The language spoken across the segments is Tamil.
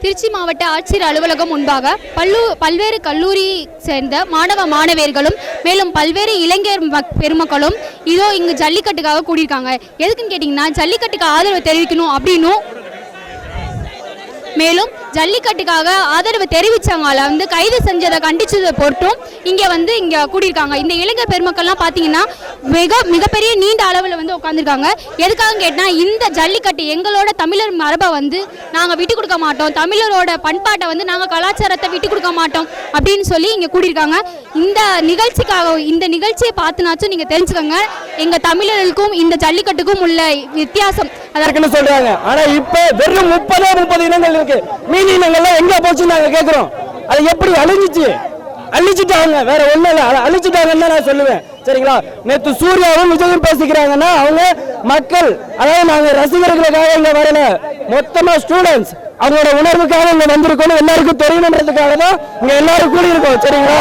திருச்சி மாவட்ட ஆட்சியர் அலுவலகம் முன்பாக பல்வேறு கல்லூரி சேர்ந்த மாணவ மாணவியர்களும் மேலும் பல்வேறு இளைஞர் பெருமக்களும் இதோ இங்கு ஜல்லிக்கட்டுக்காக கூடியிருக்காங்க. எதுக்குன்னு கேட்டிங்கன்னா ஜல்லிக்கட்டுக்கு ஆதரவு தெரிவிக்கணும் அப்படின்னும் மேலும் ஜல்லிக்கட்டுக்காக ஆதரவு தெரிவித்தவங்களை வந்து கைது செஞ்சதை கண்டிச்சதை பொறுத்தும் இங்கே கூடியிருக்காங்க. இந்த இளைஞர் பெருமக்கள்லாம் பார்த்தீங்கன்னா மிகப்பெரிய நீண்ட அளவில் வந்து உட்காந்துருக்காங்க. எதுக்காக கேட்டால் இந்த ஜல்லிக்கட்டு எங்களோட தமிழர் மரபை வந்து நாங்கள் விட்டு கொடுக்க மாட்டோம், தமிழரோட பண்பாட்டை வந்து நாங்கள் கலாச்சாரத்தை விட்டு கொடுக்க மாட்டோம் அப்படின்னு சொல்லி இங்கே கூடியிருக்காங்க. இந்த நிகழ்ச்சியை பார்த்துனாச்சும் நீங்கள் தெரிஞ்சுக்கோங்க எங்கள் தமிழர்களுக்கும் இந்த ஜல்லிக்கட்டுக்கும் உள்ள வித்தியாசம் அதற்குன்னு சொல்றாங்க. ஆனா இப்ப வெறும் 30 இனங்கள் இருக்கு. மீதி இனங்கள்லாம் எங்க போச்சு நாங்க கேக்குறோம். அது எப்படி அழிச்சிட்டாங்க, வேற ஒண்ணும் இல்ல, அதை அழிச்சிட்டாங்கன்னு நான் சொல்லுவேன். சரிங்களா? நேற்று சூர்யாவும் விஜயும் பேசிக்கிறாங்கன்னா அவங்க மக்கள், அதாவது நாங்க ரசிகர்களுக்காக இங்க வரல, மொத்தமா ஸ்டூடெண்ட்ஸ் அவங்களோட உணர்வுக்காக இங்க வந்திருக்கோம், எல்லாருக்கும் தெரியணுன்றதுக்காக தான் இங்க எல்லாரும் கூடி இருக்கோம். சரிங்களா?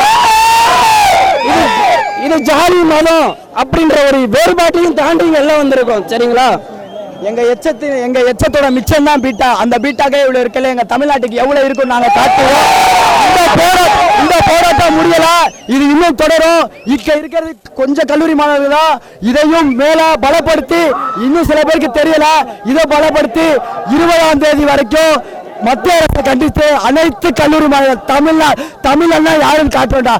இது ஜாதி மதம் அப்படின்ற ஒரு வேறுபாட்டையும் தாண்டி எல்லாம் வந்திருக்கோம். சரிங்களா? எங்க எச்சத்தோட மிச்சம் தான் பீட்டா. அந்த பீட்டாக்கே இவ்வளவு இருக்கல, எங்க தமிழ்நாட்டுக்கு எவ்வளவு இருக்கும் நாங்க காட்டுவோம். இந்த போராட்டம் முடியல, இது இன்னும் தொடரும். இருக்கிறது கொஞ்சம் கல்லூரி மாணவர்கள் தான். இதையும் மேல பலப்படுத்தி, இன்னும் சில பேருக்கு தெரியல, இதை பலப்படுத்தி 20ஆம் தேதி வரைக்கும் மத்திய அரசை கண்டித்து அனைத்து கல்லூரி மாணவர்கள் தமிழ்னா யாருன்னு காட்டுவோம்டா.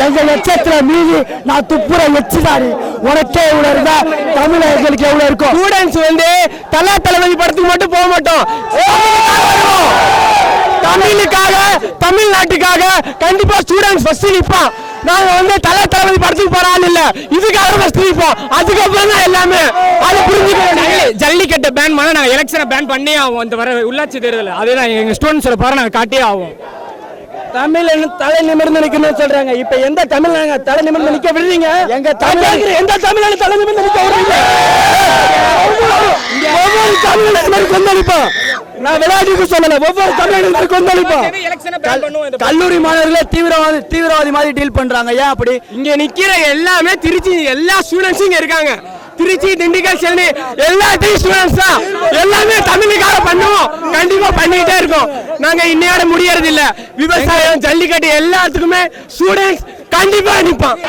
எங்க எச்சத்துல மீறி நான் துப்புற எச்சுதாரி உனக்கே இவ்வளவு இருந்தா தமிழர்களுக்கு எவ்வளவு இருக்கும். ஸ்டூடெண்ட்ஸ் வந்து தளபதி படத்துக்கு மட்டும் போக மாட்டோம், தமிழுக்காக தமிழ்நாட்டுக்காக கண்டிப்பா ஸ்டூடெண்ட்ஸ் ஃபர்ஸ்ட் நிற்பான். நாங்க வந்து தளபதி படத்துக்கு போறாள் இல்ல, இதுக்காக ஃபர்ஸ்ட் நிற்போம். அதுக்கப்புறம் தான் எல்லாமே அது புரிஞ்சுக்கணும். ஜல்லிக்கட்டை பேன் பண்ணா நாங்க எலெக்ஷனை பேன் பண்ணி ஆகும். இந்த வர உள்ளாட்சி தேர்தல் அதுதான் எங்க ஸ்டூடெண்ட்ஸோட பாரு நாங்க காட்டியே ஆகும். தமிழ் தலை நிமிர்ந்து நிக்கணும்னு சொல்றாங்க. இப்ப எந்த தமிழ் தலை நிமிர்ந்து நிக்க விடுறீங்க? எங்க தமிழ் எந்த தமிழ் தலை நிமிர்ந்து நிக்க விடுறீங்க? ஒவ்வொரு தமிழனுக்கு கொந்தளிப்போம். நான் விளையாட்டுக்கு சொல்லல, ஒவ்வொரு தமிழனுக்கு கொந்தளிப்போம். கல்லூரி மாணவர்களே தீவிரவாதி மாதிரி டீல் பண்றாங்க. ஏன் அப்படி? இங்க நிக்கிற எல்லாமே திருச்சி எல்லா ஸ்டூடெண்ட்ஸும் இங்க இருக்காங்க. திருச்சி, திண்டுக்கல், சென்னை எல்லாத்தையும் ஸ்டூடெண்ட்ஸ் தான். எல்லாமே தமிழுக்காக பண்ணுவோம், கண்டிப்பா பண்ணிட்டே இருக்கோம். நாங்க இன்னையோட முடியறது இல்ல. விவசாயம், ஜல்லிக்கட்டு எல்லாத்துக்குமே ஸ்டூடெண்ட்ஸ் கண்டிப்பா நிற்பான்.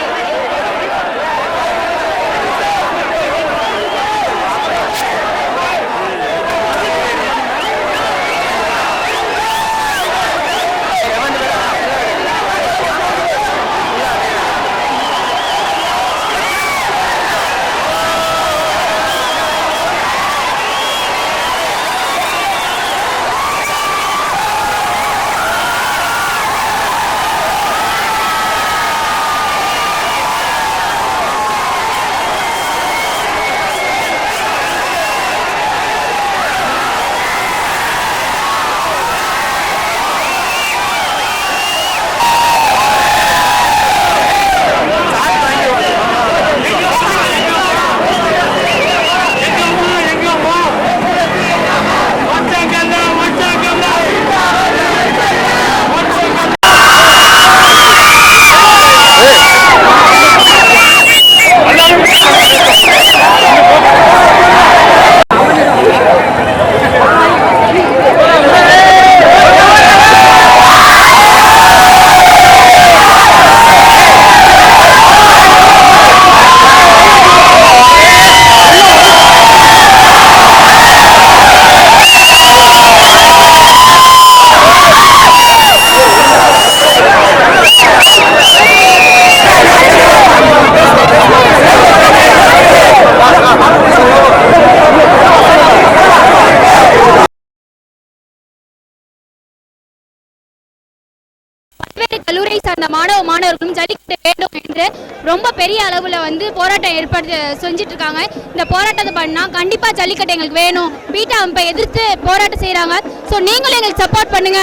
கல்லூரியை சார்ந்த மாணவர்களும் ஜல்லிக்கட்டு வேண்டும் என்று ரொம்ப பெரிய அளவில் வந்து போராட்டம் ஏற்படுத்தி செஞ்சுட்டு இருக்காங்க. இந்த போராட்டத்தை பண்ணா கண்டிப்பா ஜல்லிக்கட்டு எங்களுக்கு வேணும், பீட்டா அமைப்பை எதிர்த்து போராட்டம் செய்யறாங்க. ஸோ நீங்களும் எங்களுக்கு சப்போர்ட் பண்ணுங்க.